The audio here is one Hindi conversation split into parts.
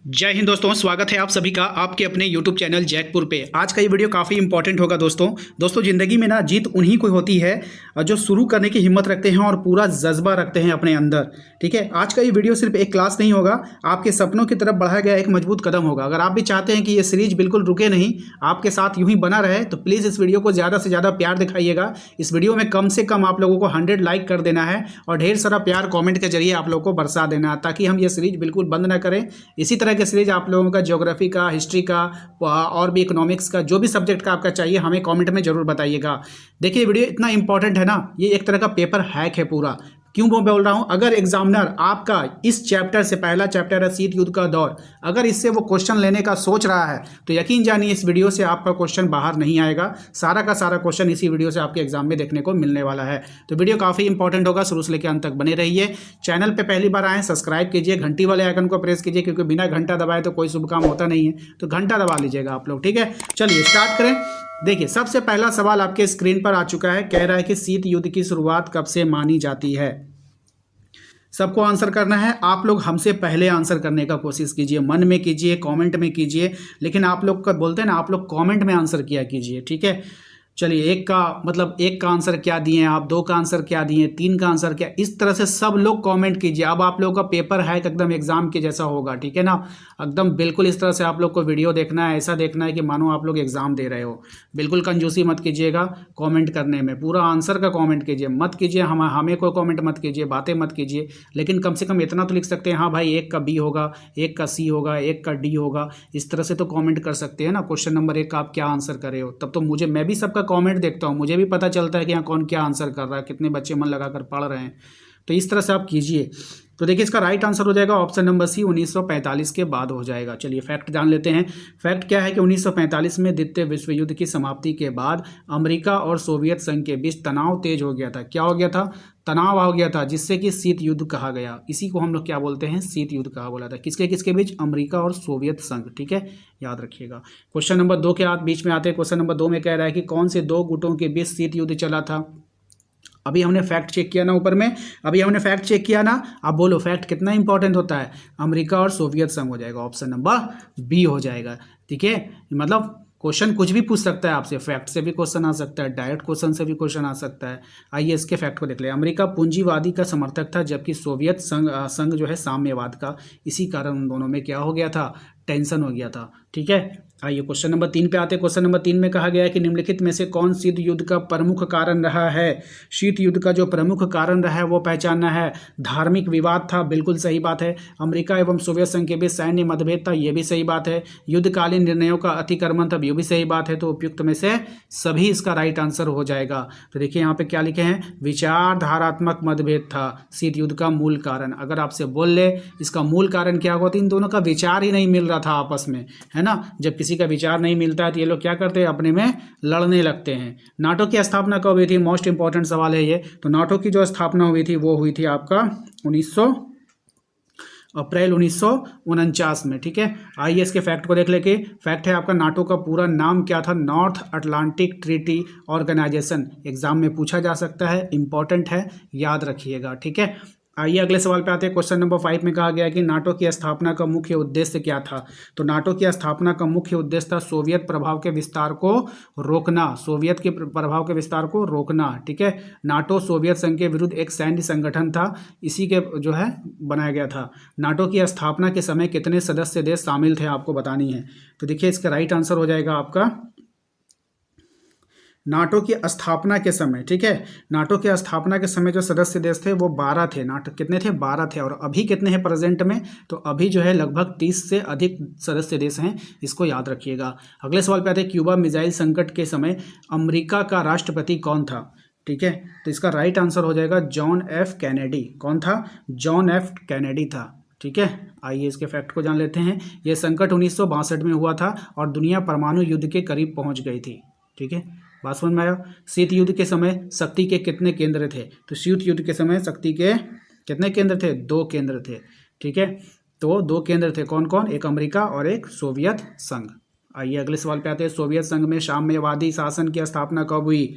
जय हिंद दोस्तों, स्वागत है आप सभी का आपके अपने YouTube चैनल जैकपुर पे। आज का ये वीडियो काफ़ी इंपॉर्टेंट होगा दोस्तों ज़िंदगी में ना जीत उन्हीं को होती है जो शुरू करने की हिम्मत रखते हैं और पूरा जज्बा रखते हैं अपने अंदर। ठीक है, आज का ये वीडियो सिर्फ एक क्लास नहीं होगा, आपके सपनों की तरफ बढ़ाया गया एक मजबूत कदम होगा। अगर आप भी चाहते हैं कि ये सीरीज बिल्कुल रुके नहीं, आपके साथ यूं ही बना रहे, तो प्लीज़ इस वीडियो को ज़्यादा से ज़्यादा प्यार दिखाइएगा। इस वीडियो में कम से कम आप लोगों को 100 लाइक कर देना है और ढेर सारा प्यार कॉमेंट के जरिए आप लोगों को बरसा देना है, ताकि हम ये सीरीज बिल्कुल बंद ना करें। इसी तरह के सीरीज आप लोगों का ज्योग्राफी का, हिस्ट्री का और भी इकोनॉमिक्स का, जो भी सब्जेक्ट का आपका चाहिए, हमें कमेंट में जरूर बताइएगा। देखिए वीडियो इतना इंपॉर्टेंट है ना, ये एक तरह का पेपर हैक है पूरा। क्यों मैं बोल रहा हूं, अगर एग्जामिनर आपका इस चैप्टर से, पहला चैप्टर है शीत युद्ध का दौर, अगर इससे वो क्वेश्चन लेने का सोच रहा है, तो यकीन जानिए इस वीडियो से आपका क्वेश्चन बाहर नहीं आएगा। सारा का सारा क्वेश्चन इसी वीडियो से आपके एग्जाम में देखने को मिलने वाला है। तो वीडियो काफ़ी इंपॉर्टेंट होगा, शुरू से लेकर अंत तक बने रहिए। चैनल पर पहली बार आए, सब्सक्राइब कीजिए, घंटी वाले आइकन को प्रेस कीजिए, क्योंकि बिना घंटा दबाए तो कोई शुभ काम होता नहीं है। तो घंटा दबा लीजिएगा आप लोग, ठीक है। चलिए स्टार्ट करें। देखिए सबसे पहला सवाल आपके स्क्रीन पर आ चुका है, कह रहा है कि शीत युद्ध की शुरुआत कब से मानी जाती है। सबको आंसर करना है। आप लोग हमसे पहले आंसर करने का कोशिश कीजिए, मन में कीजिए, कमेंट में कीजिए, लेकिन आप लोग का बोलते हैं ना, आप लोग कमेंट में आंसर किया कीजिए, ठीक है। चलिए एक का आंसर क्या दिए आप, 2 का आंसर क्या दिए, 3 का आंसर क्या, इस तरह से सब लोग कमेंट कीजिए। अब आप लोगों का पेपर है एकदम एग्जाम के जैसा होगा, ठीक है ना। एकदम बिल्कुल इस तरह से आप लोग को वीडियो देखना है, ऐसा देखना है कि मानो आप लोग एग्जाम दे रहे हो। बिल्कुल कंजूसी मत कीजिएगा कमेंट करने में, पूरा आंसर का कमेंट कीजिए, मत कीजिए हमें कोई कमेंट मत कीजिए, बातें मत कीजिए। लेकिन कम से कम इतना तो लिख सकते हैं, हाँ भाई 1 का बी होगा, 1 का सी होगा, 1 का डी होगा, इस तरह से तो कमेंट कर सकते हैं ना। क्वेश्चन नंबर 1 का आप क्या आंसर करे हो, तब तो मैं भी सबका कमेंट देखता हूँ, मुझे भी पता चलता है कि यहाँ कौन क्या आंसर कर रहा है, कितने बच्चे मन लगाकर पढ़ रहे हैं। तो इस तरह से आप कीजिए। तो देखिए इसका राइट आंसर हो जाएगा ऑप्शन नंबर सी, 1945 के बाद हो जाएगा। चलिए फैक्ट जान लेते हैं। फैक्ट क्या है कि 1945 में द्वितीय विश्व युद्ध की समाप्ति के बाद अमेरिका और सोवियत संघ के बीच तनाव तेज हो गया था। क्या हो गया था? तनाव हो गया था, जिससे कि शीत युद्ध कहा गया। इसी को हम लोग क्या बोलते हैं? शीत युद्ध कहा बोला था। किसके किसके बीच? अमेरिका और सोवियत संघ, ठीक है, याद रखिएगा। क्वेश्चन नंबर 2 के बीच में आते हैं। क्वेश्चन नंबर 2 में कह रहा है कि कौन से 2 गुटों के बीच शीत युद्ध चला था। अभी हमने फैक्ट चेक किया ना ऊपर में, अभी हमने फैक्ट चेक किया ना। अब बोलो फैक्ट कितना इंपॉर्टेंट होता है? अमेरिका और सोवियत संघ हो जाएगा, ऑप्शन नंबर बी हो जाएगा, ठीक है। मतलब क्वेश्चन कुछ भी पूछ सकता है आपसे, फैक्ट से भी क्वेश्चन आ सकता है, डायरेक्ट क्वेश्चन से भी क्वेश्चन आ सकता है। आइए इसके फैक्ट को देख ले। अमेरिका पूंजीवादी का समर्थक था, जबकि सोवियत संघ जो है साम्यवाद का। इसी कारण उन दोनों में क्या हो गया था? टेंशन हो गया था, ठीक है। आइए क्वेश्चन नंबर 3 पे आते हैं। क्वेश्चन नंबर 3 में कहा गया है कि निम्नलिखित में से कौन शीत युद्ध का प्रमुख कारण रहा है। शीत युद्ध का जो प्रमुख कारण रहा है वो पहचानना है। धार्मिक विवाद था, बिल्कुल सही बात है। अमेरिका एवं सोवियत संघ के बीच सैन्य मतभेद था, ये भी सही बात है। युद्धकालीन निर्णयों का अतिक्रमण था, ये भी सही बात है। तो उपयुक्त में से सभी इसका राइट आंसर हो जाएगा। तो देखिए यहाँ पे क्या लिखे हैं, विचारधारात्मक मतभेद था शीत युद्ध का मूल कारण। अगर आपसे बोल ले इसका मूल कारण क्या होगा, तो इन दोनों का विचार ही नहीं मिल रहा था आपस में, है ना। जब किसी का विचार नहीं मिलता है तो ये लोग क्या करते हैं, अपने में लड़ने लगते हैं। नाटो की स्थापना कब हुई थी? मोस्ट इंपॉर्टेंट सवाल है ये। तो नाटो की जो स्थापना हुई थी वो हुई थी आपका अप्रैल 1949 में, ठीक है। आइए इसके फैक्ट को देख लेके। फैक्ट है आपका, नाटो का पूरा नाम क्या था? North Atlantic Treaty Organisation. Exam में पूछा जा सकता है, इंपॉर्टेंट है, याद रखिएगा, ठीक है। आइए अगले सवाल पे आते हैं। क्वेश्चन नंबर 5 में कहा गया है कि नाटो की स्थापना का मुख्य उद्देश्य क्या था। तो नाटो की स्थापना का मुख्य उद्देश्य था सोवियत प्रभाव के विस्तार को रोकना, सोवियत के प्रभाव के विस्तार को रोकना, ठीक है। नाटो सोवियत संघ के विरुद्ध एक सैन्य संगठन था, इसी के जो है बनाया गया था। नाटो की स्थापना के समय कितने सदस्य देश शामिल थे, आपको बतानी है। तो देखिए इसका राइट आंसर हो जाएगा आपका नाटो की स्थापना के समय, ठीक है। नाटो की स्थापना के समय जो सदस्य देश थे वो 12 थे। नाटो कितने थे? 12 थे। और अभी कितने हैं प्रेजेंट में? तो अभी जो है लगभग 30 से अधिक सदस्य देश हैं, इसको याद रखिएगा। अगले सवाल पे आते हैं। क्यूबा मिसाइल संकट के समय अमेरिका का राष्ट्रपति कौन था, ठीक है। तो इसका राइट आंसर हो जाएगा जॉन एफ कैनेडी। कौन था? जॉन एफ कैनेडी था, ठीक है। आइए इसके फैक्ट को जान लेते हैं। यह संकट 1962 में हुआ था और दुनिया परमाणु युद्ध के करीब पहुंच गई थी, ठीक है। बात समझ में आया? शीत युद्ध के समय शक्ति के कितने केंद्र थे? तो शीत युद्ध के समय शक्ति के कितने केंद्र थे? 2 केंद्र थे, ठीक है। तो 2 केंद्र थे, कौन कौन? एक अमेरिका और एक सोवियत संघ। आइए अगले सवाल पे आते हैं। सोवियत संघ में साम्यवादी शासन की स्थापना कब हुई?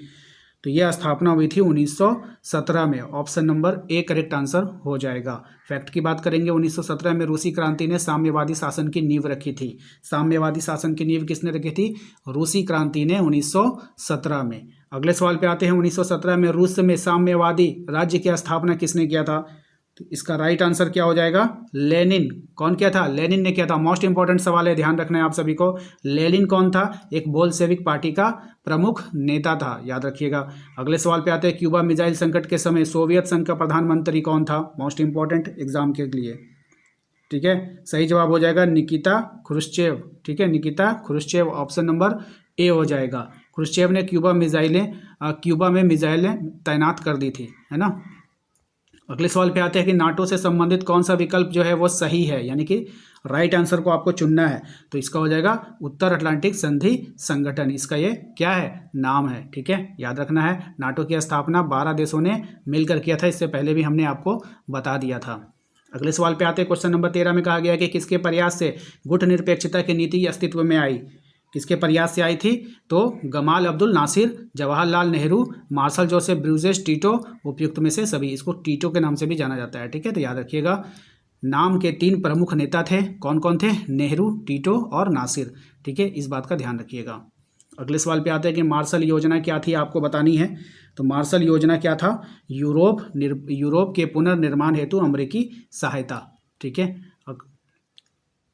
तो यह स्थापना हुई थी 1917 में। Option number A correct answer हो जाएगा। फैक्ट की बात करेंगे, 1917 में रूसी क्रांति ने साम्यवादी शासन की नींव रखी थी। साम्यवादी शासन की नींव किसने रखी थी? रूसी क्रांति ने 1917 में। अगले सवाल पे आते हैं, 1917 में रूस में साम्यवादी राज्य की स्थापना किसने किया था? तो इसका राइट आंसर क्या हो जाएगा? लेनिन। कौन किया था? लेनिन ने किया था। मोस्ट इंपॉर्टेंट सवाल है, ध्यान रखना है आप सभी को। लेनिन कौन था? एक बोल्शेविक पार्टी का प्रमुख नेता था, याद रखिएगा। अगले सवाल पे आते हैं, क्यूबा मिसाइल संकट के समय सोवियत संघ का प्रधानमंत्री कौन था? मोस्ट इंपॉर्टेंट एग्जाम के लिए, ठीक है। सही जवाब हो जाएगा निकिता क्रुश्चेव, ठीक है, Nikita Khrushchev. Option number A हो जाएगा। क्रुश्चेव ने क्यूबा में मिसाइलें तैनात कर दी थी, है ना। अगले सवाल पे आते हैं कि नाटो से संबंधित कौन सा विकल्प जो है वो सही है, यानी कि राइट आंसर को आपको चुनना है। तो इसका हो जाएगा उत्तर अटलांटिक संधि संगठन। इसका ये क्या है? नाम है, ठीक है, याद रखना है। नाटो की स्थापना 12 देशों ने मिलकर किया था, इससे पहले भी हमने आपको बता दिया था। अगले सवाल पे आते हैं, क्वेश्चन नंबर 13 में कहा गया कि किसके प्रयास से गुटनिरपेक्षता की नीति अस्तित्व में आई? किसके प्रयास से आई थी? तो Gamal Abdul Nasser, Jawaharlal Nehru, marshal Joseph Broz, Tito, उपयुक्त में से सभी। इसको टीटो के नाम से भी जाना जाता है, ठीक है, तो याद रखिएगा। नाम के 3 प्रमुख नेता थे, कौन कौन थे? नेहरू, टीटो और नासिर, ठीक है, इस बात का ध्यान रखिएगा। अगले सवाल पे आते हैं कि मार्शल योजना क्या थी, आपको बतानी है। तो मार्शल योजना क्या था? यूरोप के पुनर्निर्माण हेतु अमेरिकी सहायता, ठीक है।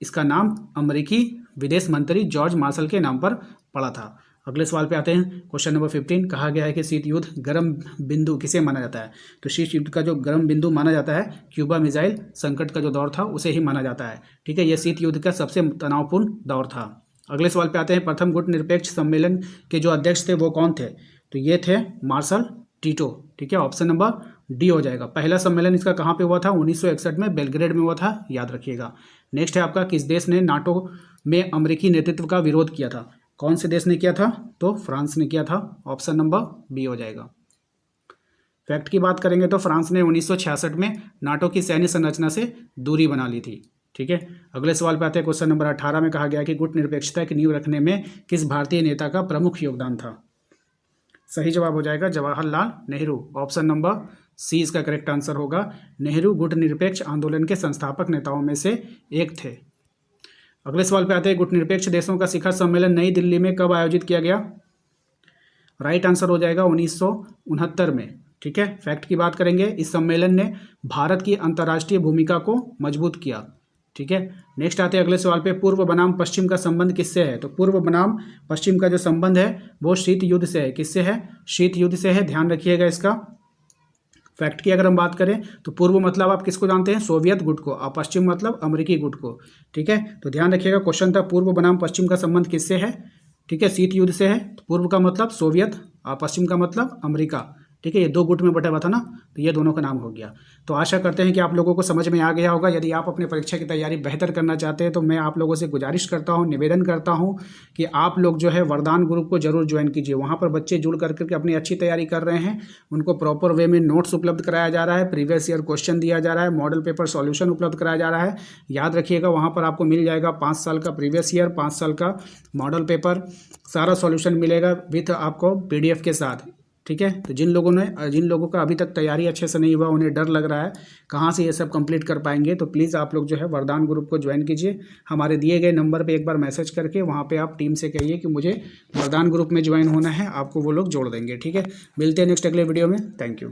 इसका नाम अमेरिकी विदेश मंत्री जॉर्ज मार्शल के नाम पर पड़ा था। अगले सवाल पे आते हैं, क्वेश्चन नंबर 15। कहा गया है कि शीत युद्ध गर्म बिंदु किसे माना जाता है? तो शीत युद्ध का जो गर्म बिंदु माना जाता है, क्यूबा मिसाइल संकट का जो दौर था उसे ही माना जाता है, ठीक है। यह शीत युद्ध का सबसे तनावपूर्ण दौर था। अगले सवाल पे आते हैं, प्रथम गुटनिरपेक्ष सम्मेलन के जो अध्यक्ष थे वो कौन थे? तो ये थे मार्शल टीटो, ठीक है। ऑप्शन नंबर डी हो जाएगा। पहला सम्मेलन इसका कहाँ पे हुआ था? 1961 में बेलग्रेड में हुआ था, याद रखिएगा। नेक्स्ट है आपका, किस देश ने नाटो में अमेरिकी नेतृत्व का विरोध किया था? कौन से देश ने किया था? तो फ्रांस ने किया था। ऑप्शन नंबर बी हो जाएगा। फैक्ट की बात करेंगे तो फ्रांस ने 1966 में नाटो की सैन्य संरचना से दूरी बना ली थी, ठीक है। अगले सवाल पे आते हैं, क्वेश्चन नंबर 18 में कहा गया कि गुटनिरपेक्षता की नींव रखने में किस भारतीय नेता का प्रमुख योगदान था? सही जवाब हो जाएगा Jawaharlal Nehru. Option number C इसका करेक्ट आंसर होगा। नेहरू गुटनिरपेक्ष आंदोलन के संस्थापक नेताओं में से एक थे। अगले सवाल पे आते हैं, गुटनिरपेक्ष देशों का शिखर सम्मेलन नई दिल्ली में कब आयोजित किया गया? राइट आंसर हो जाएगा 1969 में, ठीक है। फैक्ट की बात करेंगे, इस सम्मेलन ने भारत की अंतर्राष्ट्रीय भूमिका को मजबूत किया, ठीक है। नेक्स्ट आते हैं अगले सवाल पे, पूर्व बनाम पश्चिम का संबंध किससे है? तो पूर्व बनाम पश्चिम का जो संबंध है वो शीत युद्ध से है। किससे है? शीत युद्ध से है, ध्यान रखिएगा इसका। फैक्ट की अगर हम बात करें तो पूर्व मतलब आप किसको जानते हैं? सोवियत गुट को, और पश्चिम मतलब अमेरिकी गुट को, ठीक है। तो ध्यान रखिएगा, क्वेश्चन था पूर्व बनाम पश्चिम का संबंध किससे है, ठीक है, शीत युद्ध से है। तो पूर्व का मतलब सोवियत और पश्चिम का मतलब अमेरिका, ठीक है। ये 2 गुट में बटा हुआ था ना, तो ये दोनों का नाम हो गया। तो आशा करते हैं कि आप लोगों को समझ में आ गया होगा। यदि आप अपने परीक्षा की तैयारी बेहतर करना चाहते हैं तो मैं आप लोगों से गुजारिश करता हूं, निवेदन करता हूं कि आप लोग जो है वरदान ग्रुप को जरूर ज्वाइन कीजिए। वहां पर बच्चे जुड़ करके अपनी अच्छी तैयारी कर रहे हैं। उनको प्रॉपर वे में नोट्स उपलब्ध कराया जा रहा है, प्रीवियस ईयर क्वेश्चन दिया जा रहा है, मॉडल पेपर सॉल्यूशन उपलब्ध कराया जा रहा है। याद रखिएगा, वहाँ पर आपको मिल जाएगा 5 साल का प्रीवियस ईयर, 5 साल का मॉडल पेपर, सारा सॉल्यूशन मिलेगा विथ आपको PDF के साथ, ठीक है। तो जिन लोगों का अभी तक तैयारी अच्छे से नहीं हुआ, उन्हें डर लग रहा है कहाँ से ये सब कंप्लीट कर पाएंगे, तो प्लीज़ आप लोग जो है वरदान ग्रुप को ज्वाइन कीजिए। हमारे दिए गए नंबर पे एक बार मैसेज करके वहाँ पे आप टीम से कहिए कि मुझे वरदान ग्रुप में ज्वाइन होना है, आपको वो लोग जोड़ देंगे, ठीक है। मिलते हैं नेक्स्ट अगले वीडियो में। Thank you.